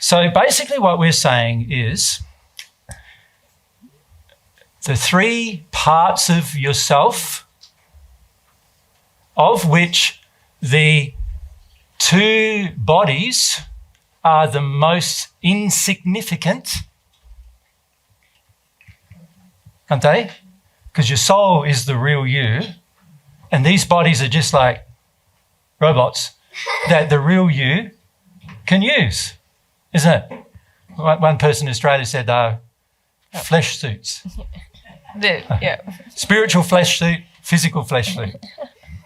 So basically what we're saying is the three parts of yourself, of which the two bodies are the most insignificant, aren't they? Because your soul is the real you, and these bodies are just like robots that the real you can use, isn't it? One person in Australia said flesh suits. Spiritual flesh suit, physical flesh suit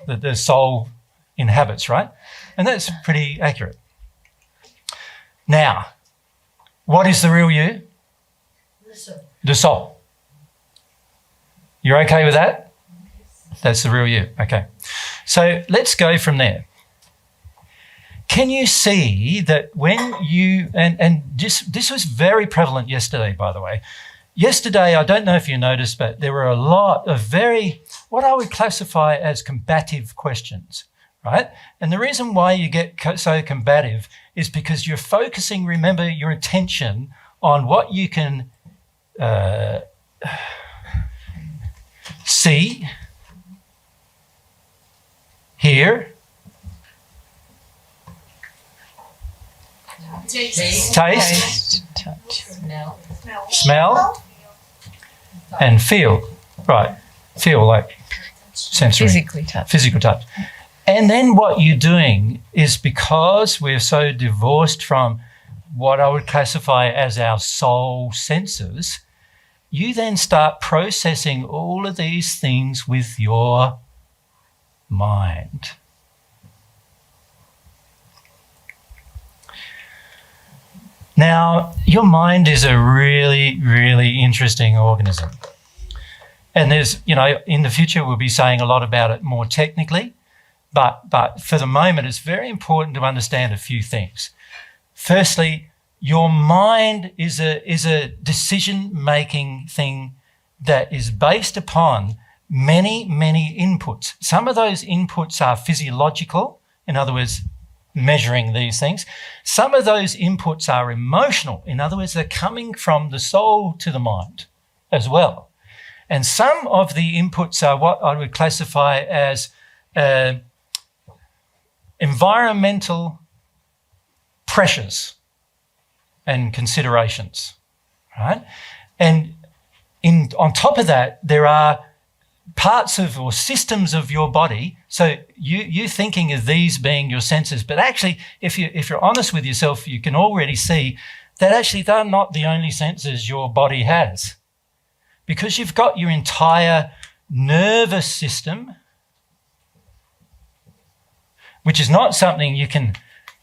that the soul inhabits, right? And that's pretty accurate. Now, what is the real you? The soul. You're okay with that? That's the real you. Okay. So let's go from there. Can you see that when you, and this was very prevalent yesterday, by the way. Yesterday, I don't know if you noticed, but there were a lot of what I would classify as combative questions, right? And the reason why you get so combative is because you're focusing, remember, your attention on what you can see, hear, taste, touch, smell, and feel. Right, feel like sensory. Physical touch. And then what you're doing is, because we're so divorced from what I would classify as our soul senses, you then start processing all of these things with your mind. Now, your mind is a really, really interesting organism. And there's, in the future we'll be saying a lot about it more technically, but for the moment it's very important to understand a few things. Firstly, your mind is a decision-making thing that is based upon many, many inputs. Some of those inputs are physiological, in other words, measuring these things. Some of those inputs are emotional, in other words, they're coming from the soul to the mind as well. And some of the inputs are what I would classify as environmental pressures and considerations, right? And on top of that, there are parts of or systems of your body. So you thinking of these being your senses, but actually, if you're honest with yourself, you can already see that actually they're not the only senses your body has, because you've got your entire nervous system, which is not something you can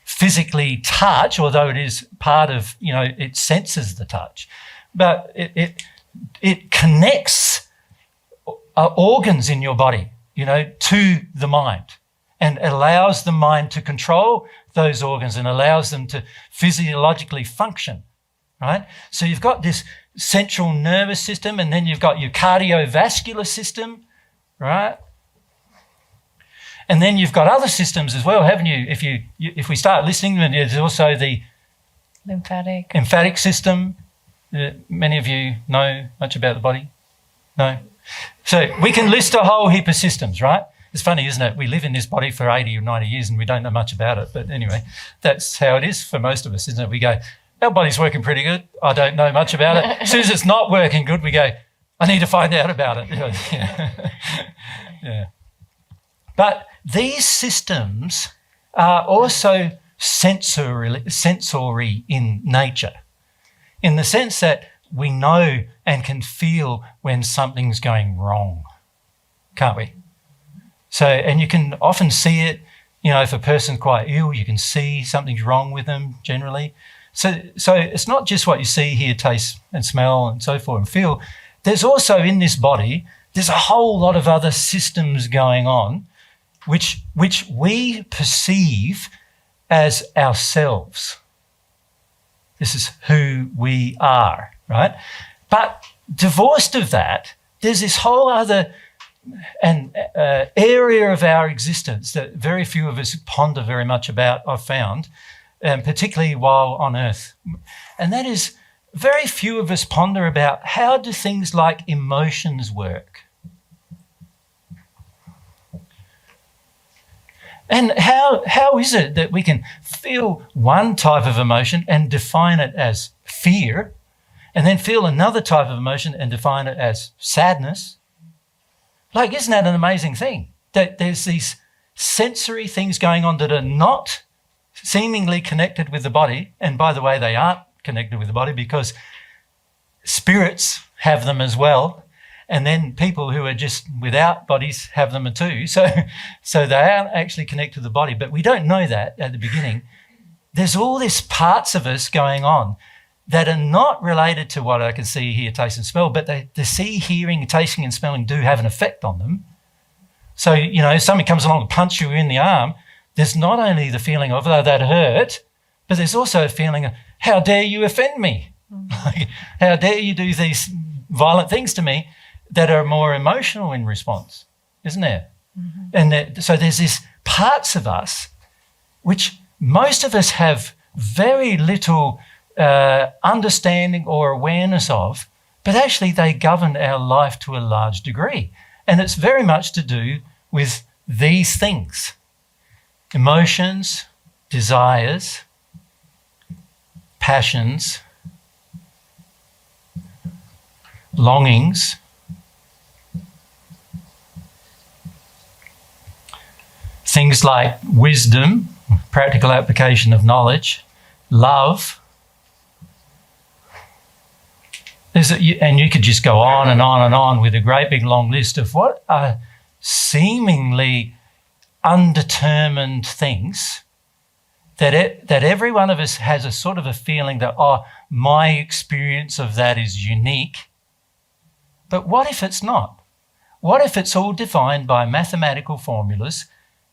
physically touch, although it is part of, it senses the touch, but it connects organs in your body, to the mind, and allows the mind to control those organs and allows them to physiologically function, right? So you've got this central nervous system, and then you've got your cardiovascular system, right? And then you've got other systems as well, haven't you? If we start listening, then there's also the lymphatic system. Many of you know much about the body? No? So we can list a whole heap of systems, right? It's funny, isn't it? We live in this body for 80 or 90 years and we don't know much about it. But anyway, that's how it is for most of us, isn't it? We go, our body's working pretty good. I don't know much about it. As soon as it's not working good, we go, I need to find out about it. Yeah. But these systems are also sensory in nature, in the sense that we know and can feel when something's going wrong, can't we? So, and you can often see it, if a person's quite ill, you can see something's wrong with them generally. So it's not just what you see, hear, taste and smell and so forth and feel. There's also in this body, there's a whole lot of other systems going on which we perceive as ourselves. This is who we are, right? But divorced of that, there's this whole other area of our existence that very few of us ponder very much about, I've found, particularly while on earth. And that is, very few of us ponder about how do things like emotions work? And how is it that we can feel one type of emotion and define it as fear, and then feel another type of emotion and define it as sadness? Like, isn't that an amazing thing? That there's these sensory things going on that are not seemingly connected with the body. And by the way, they aren't connected with the body because spirits have them as well. And then people who are just without bodies have them too. So they aren't actually connected to the body. But we don't know that at the beginning. There's all these parts of us going on that are not related to what I can see, hear, taste and smell, but the see, hearing, tasting and smelling do have an effect on them. So, if somebody comes along and punches you in the arm, there's not only the feeling of, oh, that hurt, but there's also a feeling of, how dare you offend me? Like, how dare you do these violent things to me that are more emotional in response, isn't there? Mm-hmm. And so there's these parts of us which most of us have very little understanding or awareness of, but actually they govern our life to a large degree. And it's very much to do with these things: emotions, desires, passions, longings, things like wisdom, practical application of knowledge, love. And you could just go on and on and on with a great big long list of what are seemingly undetermined things that every one of us has a sort of a feeling that, oh, my experience of that is unique. But what if it's not? What if it's all defined by mathematical formulas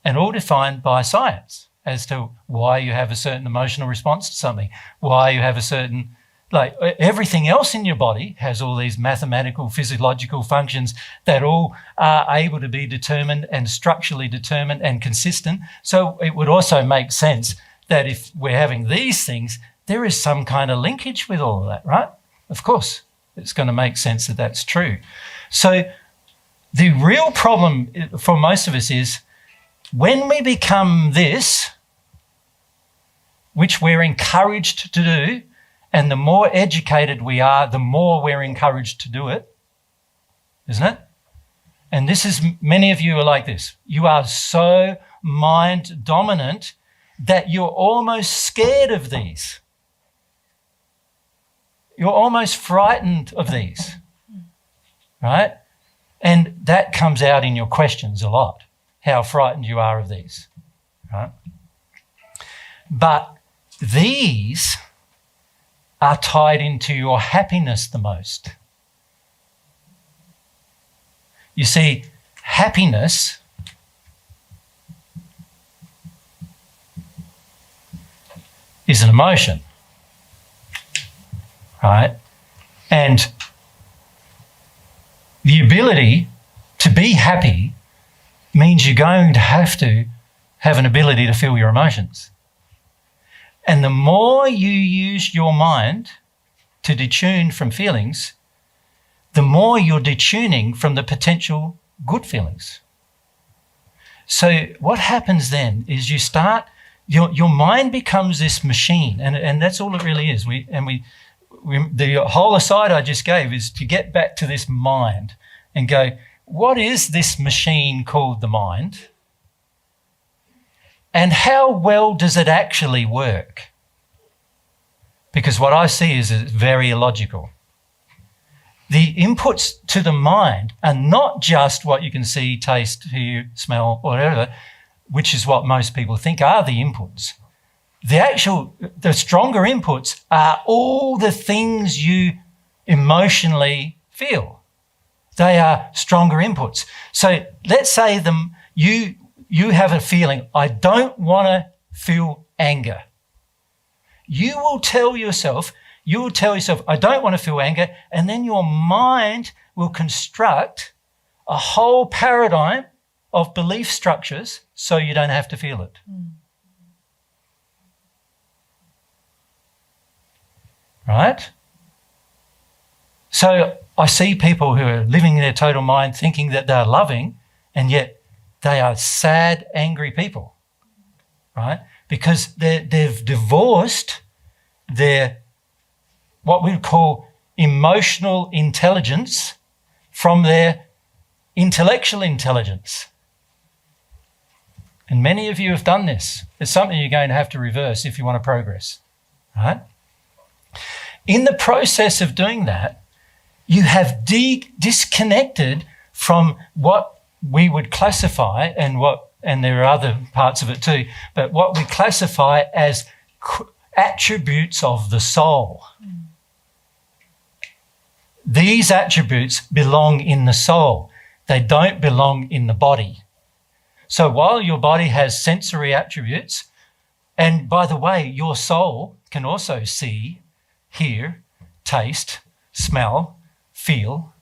and all defined by science as to why you have a certain emotional response to something, why you have a certain, like everything else in your body has all these mathematical, physiological functions that all are able to be determined and structurally determined and consistent. So it would also make sense that if we're having these things, there is some kind of linkage with all of that, right? Of course, it's going to make sense that that's true. So the real problem for most of us is when we become this, which we're encouraged to do, and the more educated we are, the more we're encouraged to do it, isn't it? And this is, many of you are like this. You are so mind dominant that you're almost scared of these. You're almost frightened of these, right? And that comes out in your questions a lot, how frightened you are of these, right? But these are tied into your happiness the most. You see, happiness is an emotion, right? And the ability to be happy means you're going to have an ability to feel your emotions. And the more you use your mind to detune from feelings, the more you're detuning from the potential good feelings. So what happens then is you start, your mind becomes this machine, and that's all it really is. The whole aside I just gave is to get back to this mind and go, what is this machine called the mind? And how well does it actually work? Because what I see is it's very illogical. The inputs to the mind are not just what you can see, taste, hear, smell, whatever, which is what most people think are the inputs. The stronger inputs are all the things you emotionally feel. They are stronger inputs. So let's say you have a feeling, I don't want to feel anger. You will tell yourself, I don't want to feel anger, and then your mind will construct a whole paradigm of belief structures so you don't have to feel it. right? So I see people who are living in their total mind thinking that they're loving, and yet they are sad, angry people, right? Because they've divorced their, what we would call emotional intelligence from their intellectual intelligence. And many of you have done this. It's something you're going to have to reverse if you want to progress, right? In the process of doing that, you have disconnected from what we would classify, and there are other parts of it too, but what we classify as attributes of the soul. These attributes belong in the soul. They don't belong in the body. So while your body has sensory attributes, and by the way, your soul can also see, hear, taste, smell, feel.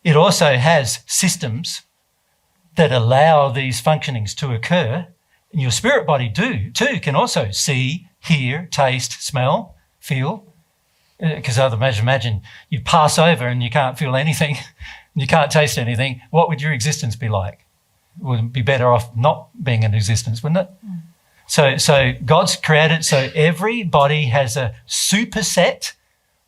It also has systems that allow these functionings to occur. And your spirit body too can also see, hear, taste, smell, feel. Because otherwise, imagine you pass over and you can't feel anything, you can't taste anything. What would your existence be like? Would it be better off not being in existence, wouldn't it? So God's created, so every body has a superset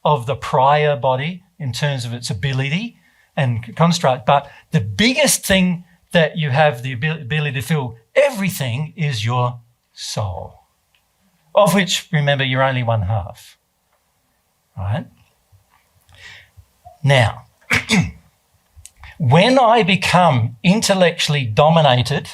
of the prior body in terms of its ability and construct. But the biggest thing that you have the ability to feel everything is your soul, of which, remember, you're only one half. Right? Now, when I become intellectually dominated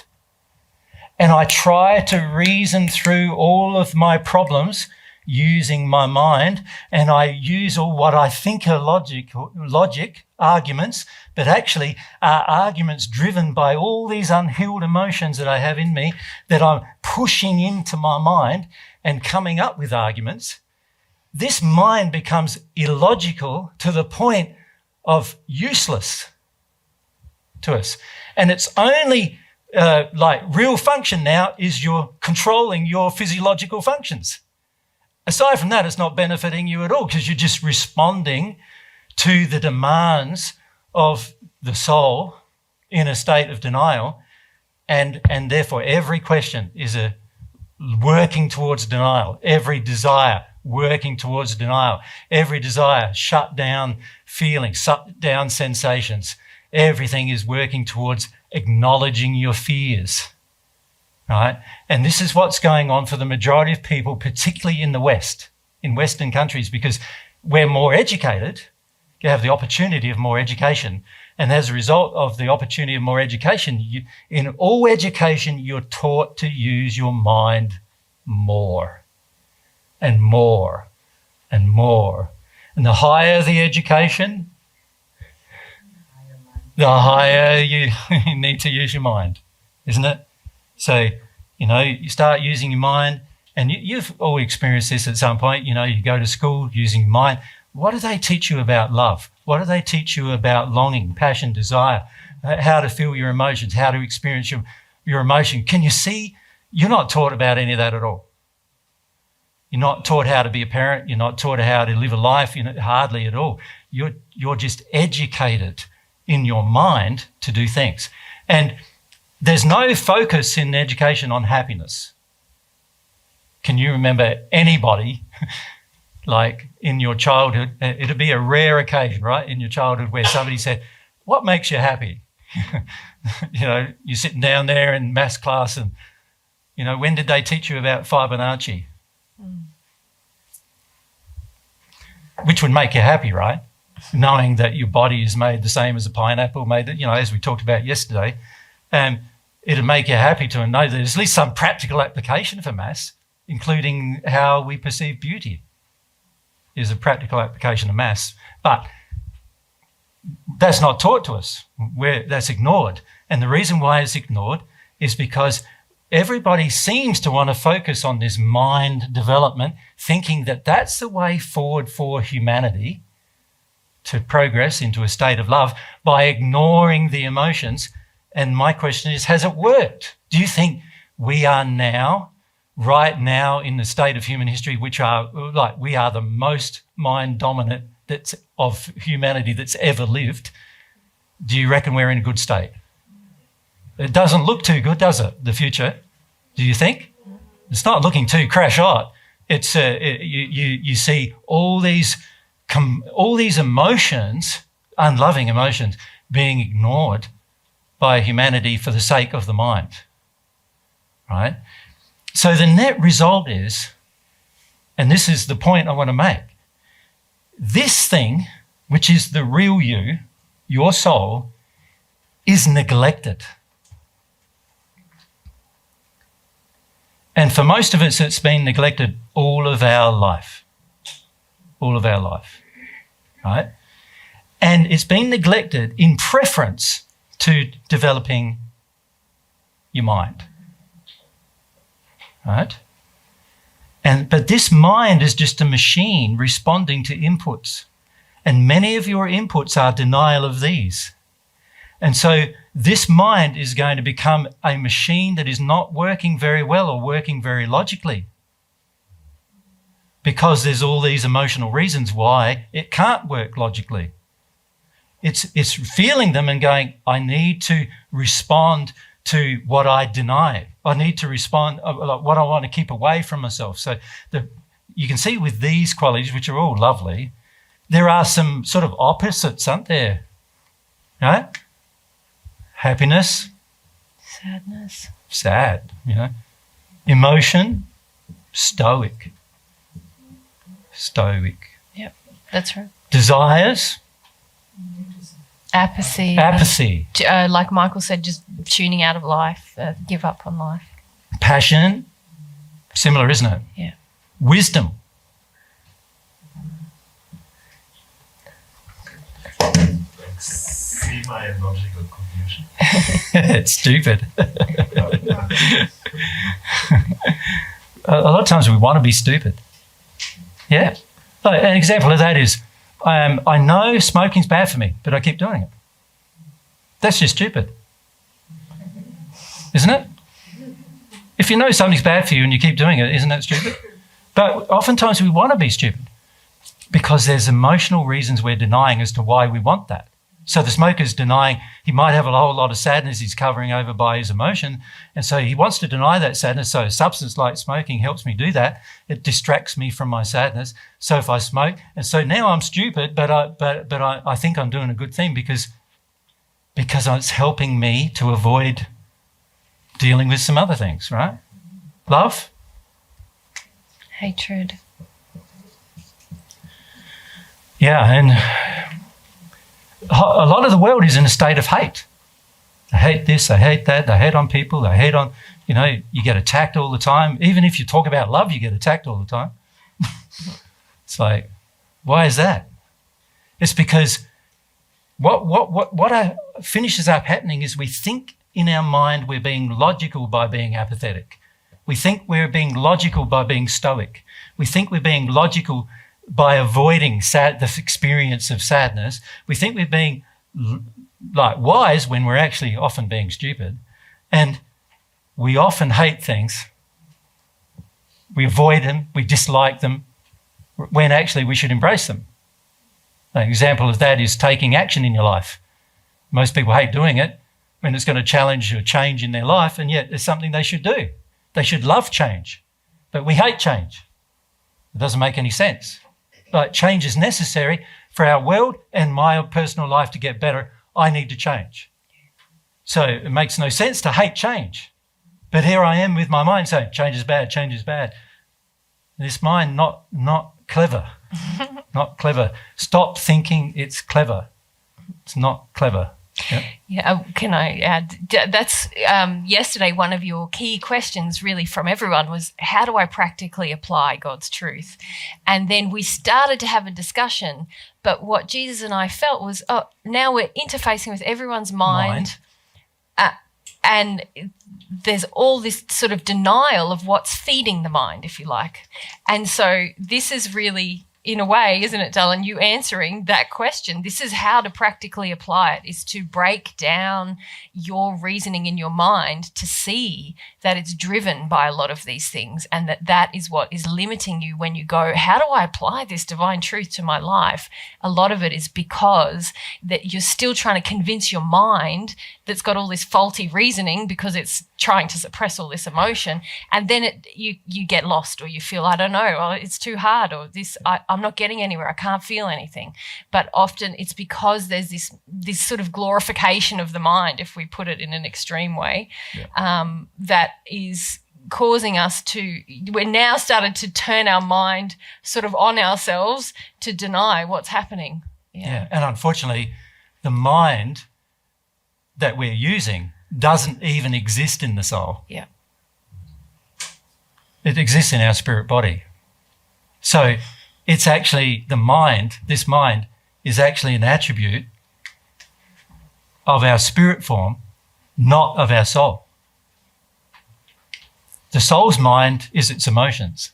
and I try to reason through all of my problems using my mind, and I use all what I think are logic arguments, but actually are arguments driven by all these unhealed emotions that I have in me that I'm pushing into my mind and coming up with arguments, this mind becomes illogical to the point of useless to us. And it's only real function now is you're controlling your physiological functions. Aside from that, it's not benefiting you at all because you're just responding to the demands of the soul in a state of denial. And therefore, every question is a working towards denial. Every desire working towards denial. Every desire, shut down feelings, shut down sensations. Everything is working towards acknowledging your fears, right? And this is what's going on for the majority of people, particularly in the West, in Western countries, because we're more educated, you have the opportunity of more education. And as a result of the opportunity of more education, in all education, you're taught to use your mind more and more and more. And the higher the education, the higher you need to use your mind, isn't it? So, you start using your mind, and you've all experienced this at some point. You go to school using your mind. What do they teach you about love? What do they teach you about longing, passion, desire, how to feel your emotions, how to experience your emotion? Can you see? You're not taught about any of that at all. You're not taught how to be a parent. You're not taught how to live a life. Hardly at all. You're just educated in your mind to do things. And there's no focus in education on happiness. Can you remember anybody, like in your childhood, it'd be a rare occasion, right, in your childhood where somebody said, what makes you happy? You're sitting down there in maths class and, when did they teach you about Fibonacci? Which would make you happy, right? Knowing that your body is made the same as a pineapple, as we talked about yesterday. It'd make you happy to know that there's at least some practical application for maths, including how we perceive beauty is a practical application of maths. But that's not taught to us. That's ignored. And the reason why it's ignored is because everybody seems to want to focus on this mind development, thinking that that's the way forward for humanity to progress into a state of love by ignoring the emotions. And my question is, has it worked? Do you think we are now right now in the state of human history, which are like we are the most mind dominant of humanity that's ever lived, do you reckon we're in a good state? It doesn't look too good, does it, the future? Do you think? It's not looking too crash hot. It's you see all these emotions, unloving emotions, being ignored by humanity for the sake of the mind, right? So the net result is, and this is the point I want to make, this thing, which is the real you, your soul, is neglected. And for most of us, it's been neglected all of our life. All of our life, right? And it's been neglected in preference to developing your mind, right? But this mind is just a machine responding to inputs. And many of your inputs are denial of these. And so this mind is going to become a machine that is not working very well or working very logically, because there's all these emotional reasons why it can't work logically. It's feeling them and going, I need to respond to what I deny. I need to respond like what I want to keep away from myself. So you can see with these qualities, which are all lovely, there are some sort of opposites, aren't there? Right? Happiness. Sadness. Sad, Emotion. Stoic. Yep, that's right. Desires. Apathy. Like Michael said, just tuning out of life, give up on life. Passion. Similar, isn't it? Yeah. Wisdom. See my logical confusion. It's stupid. A lot of times we want to be stupid. Yeah. An example of that is, I know smoking's bad for me, but I keep doing it. That's just stupid, isn't it? If you know something's bad for you and you keep doing it, isn't that stupid? But oftentimes we want to be stupid because there's emotional reasons we're denying as to why we want that. So the smoker's denying, he might have a whole lot of sadness he's covering over by his emotion, and so he wants to deny that sadness. So a substance like smoking helps me do that. It distracts me from my sadness. So if I smoke, and so now I'm stupid, but I think I'm doing a good thing because it's helping me to avoid dealing with some other things, right? Love? Hatred. Yeah, and a lot of the world is in a state of hate. They hate this, they hate that, they hate on people, they hate on, you get attacked all the time. Even if you talk about love, you get attacked all the time. It's like, why is that? It's because what finishes up happening is we think in our mind we're being logical by being apathetic. We think we're being logical by being stoic. We think we're being logical by avoiding the experience of sadness. We think we're being wise when we're actually often being stupid. And we often hate things. We avoid them, we dislike them, when actually we should embrace them. An example of that is taking action in your life. Most people hate doing it when it's going to challenge or change in their life, and yet it's something they should do. They should love change, but we hate change. It doesn't make any sense. But change is necessary for our world and my personal life to get better. I need to change. So it makes no sense to hate change. But here I am with my mind saying, change is bad, change is bad. This mind, not clever, not clever. Stop thinking it's clever. It's not clever. Yep. Yeah, can I add? That's yesterday one of your key questions really from everyone was, how do I practically apply God's truth? And then we started to have a discussion, but what Jesus and I felt was, now we're interfacing with everyone's mind. And there's all this sort of denial of what's feeding the mind, if you like. And so this is really in a way, isn't it, Dylan? You answering that question. This is how to practically apply it, is to break down your reasoning in your mind to see that it's driven by a lot of these things, and that is what is limiting you when you go, how do I apply this divine truth to my life? A lot of it is because that you're still trying to convince your mind that's got all this faulty reasoning because it's trying to suppress all this emotion, and then you get lost, or you feel, I don't know, or it's too hard, or I'm not getting anywhere, I can't feel anything. But often it's because there's this sort of glorification of the mind, if we put it in an extreme way, that is causing us we're now started to turn our mind sort of on ourselves to deny what's happening. Yeah. And unfortunately, the mind that we're using doesn't even exist in the soul. Yeah. It exists in our spirit body. So it's actually the mind, this mind is actually an attribute of our spirit form, not of our soul. The soul's mind is its emotions.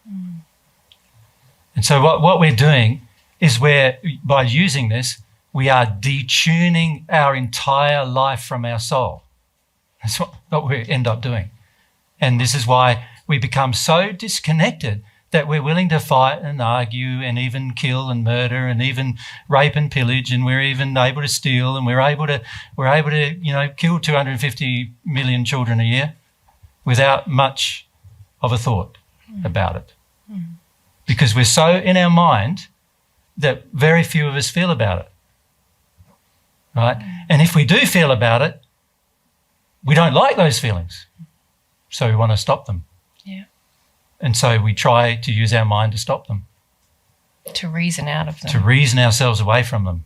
And so what we're doing is by using this, we are detuning our entire life from our soul. That's what we end up doing. And this is why we become so disconnected that we're willing to fight and argue and even kill and murder and even rape and pillage, and we're even able to steal, and we're able to kill 250 million children a year without much of a thought about it. Because we're so in our mind that very few of us feel about it. Right? And if we do feel about it, we don't like those feelings. So we want to stop them. Yeah. And so we try to use our mind to stop them. To reason out of them. To reason ourselves away from them.